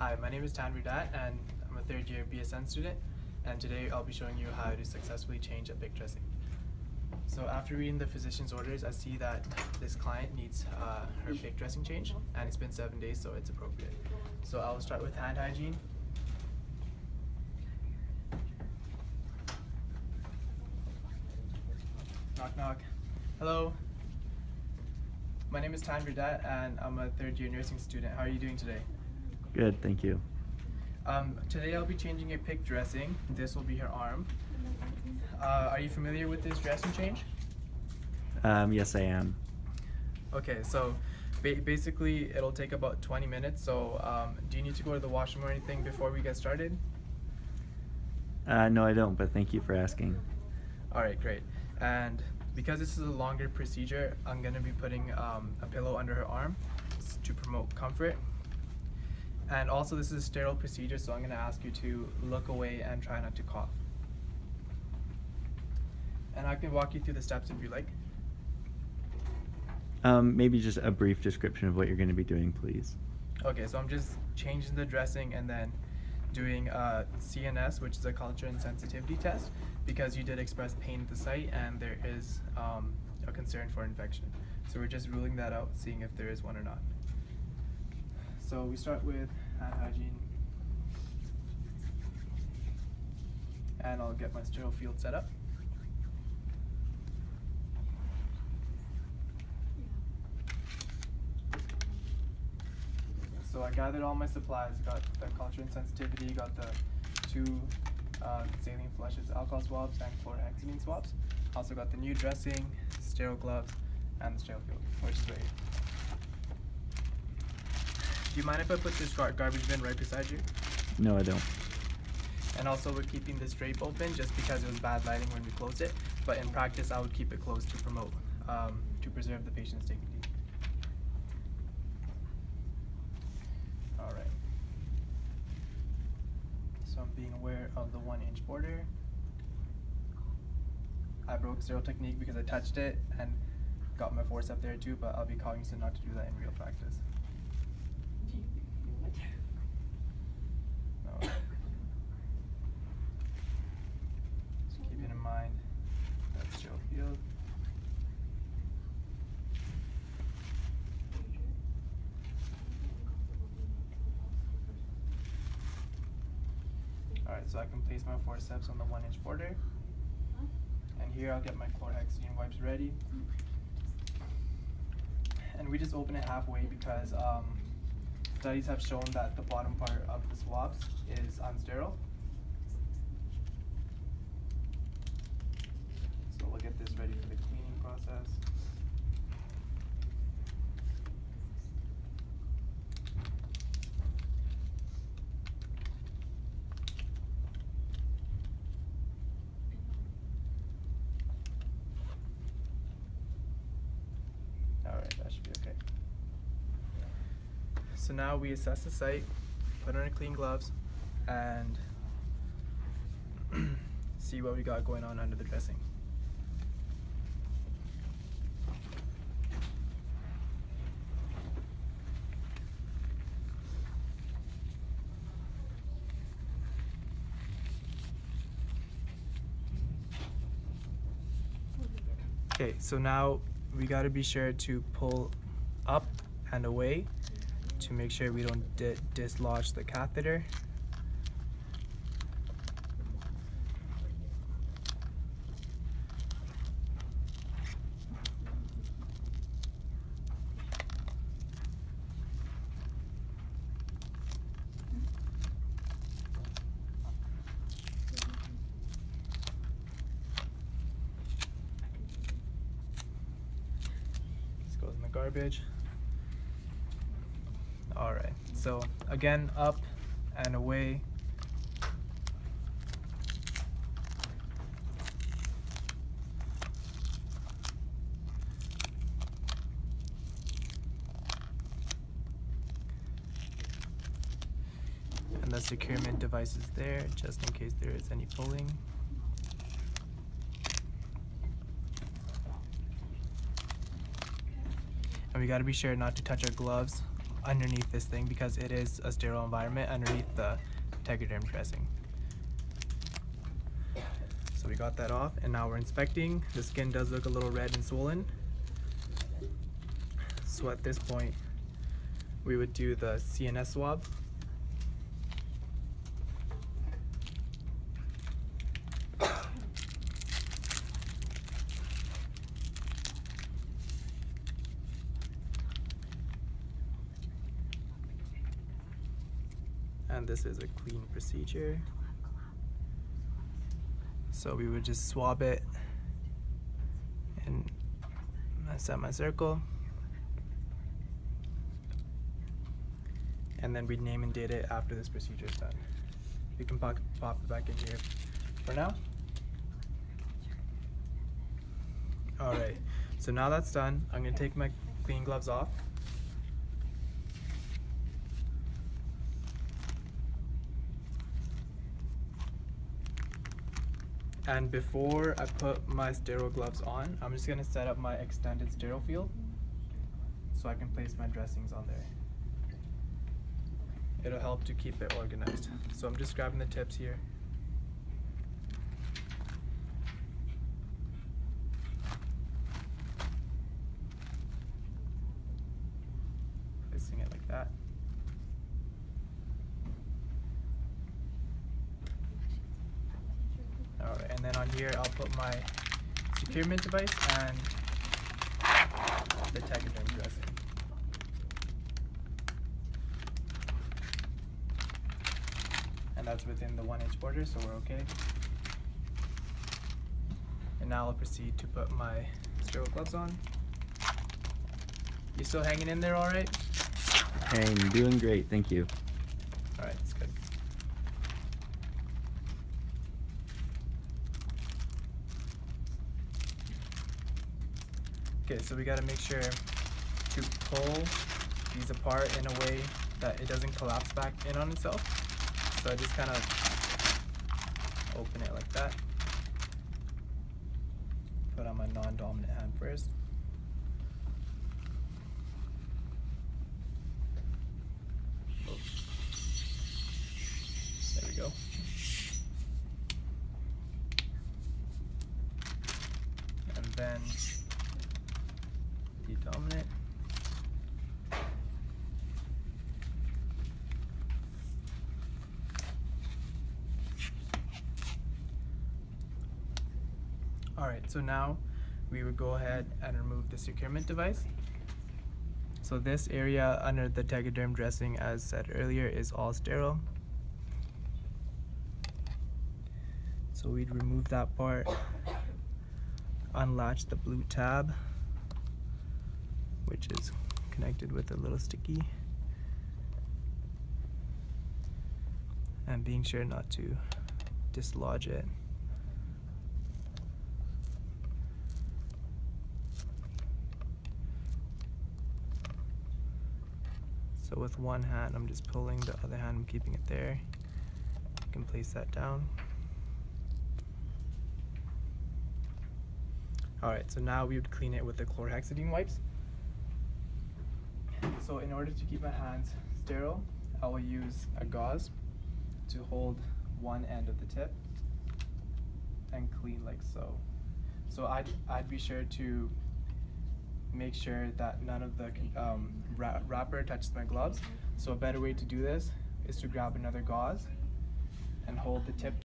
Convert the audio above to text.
Hi, my name is Tanvi Dat and I'm a third year BSN student, and today I'll be showing you how to successfully change a Picc dressing. So after reading the physician's orders, I see that this client needs her Picc dressing change, and it's been 7 days, so it's appropriate. So I'll start with hand hygiene. Knock knock. Hello. My name is Tanvi Dat and I'm a third year nursing student. How are you doing today? Good, thank you. Today I'll be changing your Picc dressing. This will be her arm. Are you familiar with this dressing change? Yes, I am. Okay, so basically it'll take about 20 minutes. So do you need to go to the washroom or anything before we get started? No, I don't, but thank you for asking. All right, great. And because this is a longer procedure, I'm going to be putting a pillow under her arm to promote comfort. And also this is a sterile procedure, so I'm going to ask you to look away and try not to cough. And I can walk you through the steps if you like. Maybe just a brief description of what you're going to be doing, please. Okay, so I'm just changing the dressing and then doing CNS, which is a culture and sensitivity test, because you did express pain at the site and there is a concern for infection. So we're just ruling that out, seeing if there is one or not. So we start with hand hygiene. And I'll get my sterile field set up. So I gathered all my supplies. Got the culture and sensitivity, got the two saline flushes, alcohol swabs, and chlorhexidine swabs. Also got the new dressing, sterile gloves, and the sterile field, which is right here. Do you mind if I put this garbage bin right beside you? No, I don't. And also we're keeping this drape open just because it was bad lighting when we closed it, but in practice I would keep it closed to promote, to preserve the patient's dignity. Alright. So I'm being aware of the 1-inch border. I broke sterile technique because I touched it and got my forceps there too, but I'll be cognizant not to do that in real practice. No. So keeping in mind that's sterile field. Alright, so I can place my forceps on the 1-inch border. And here I'll get my chlorhexidine wipes ready. And we just open it halfway because studies have shown that the bottom part of the swabs is unsterile. So we'll get this ready for the cleaning process. Alright, that should be okay. So now we assess the site, put on our clean gloves, and see what we got going on under the dressing. Okay, so now we got to be sure to pull up and away to make sure we don't dislodge the catheter. This goes in the garbage. Alright, so again, up and away. And the securement device is there, just in case there is any pulling. And we gotta be sure not to touch our gloves underneath this thing because it is a sterile environment underneath the Tegaderm dressing. So we got that off, and now we're inspecting. The skin does look a little red and swollen. So at this point, we would do the CNS swab. And this is a clean procedure. So we would just swab it in a semicircle. And then we'd name and date it after this procedure is done. We can pop it back in here for now. Alright, so now that's done, I'm gonna take my clean gloves off. And before I put my sterile gloves on, I'm just gonna set up my extended sterile field so I can place my dressings on there. It'll help to keep it organized. So I'm just grabbing the tips here. Placing it like that. Alright, and then on here I'll put my securement device and the Tegaderm dressing. And that's within the 1 inch border, so we're okay. And now I'll proceed to put my sterile gloves on. You still hanging in there all right? Hey, you're doing great, thank you. All right, that's good. Okay, so we gotta make sure to pull these apart in a way that it doesn't collapse back in on itself. So I just kind of open it like that. Put on my non-dominant hand first. There we go. And then the dominant. Alright, so now we would go ahead and remove the securement device. So this area under the Tegaderm dressing, as said earlier, is all sterile. So we'd remove that part, unlatch the blue tab, which is connected with a little sticky, and being sure not to dislodge it. So with one hand, I'm just pulling, the other hand, I'm keeping it there. You can place that down. Alright, so now we would clean it with the chlorhexidine wipes. So in order to keep my hands sterile, I will use a gauze to hold one end of the tip and clean like so. So I'd be sure to make sure that none of the wrapper touches my gloves. So a better way to do this is to grab another gauze and hold the tip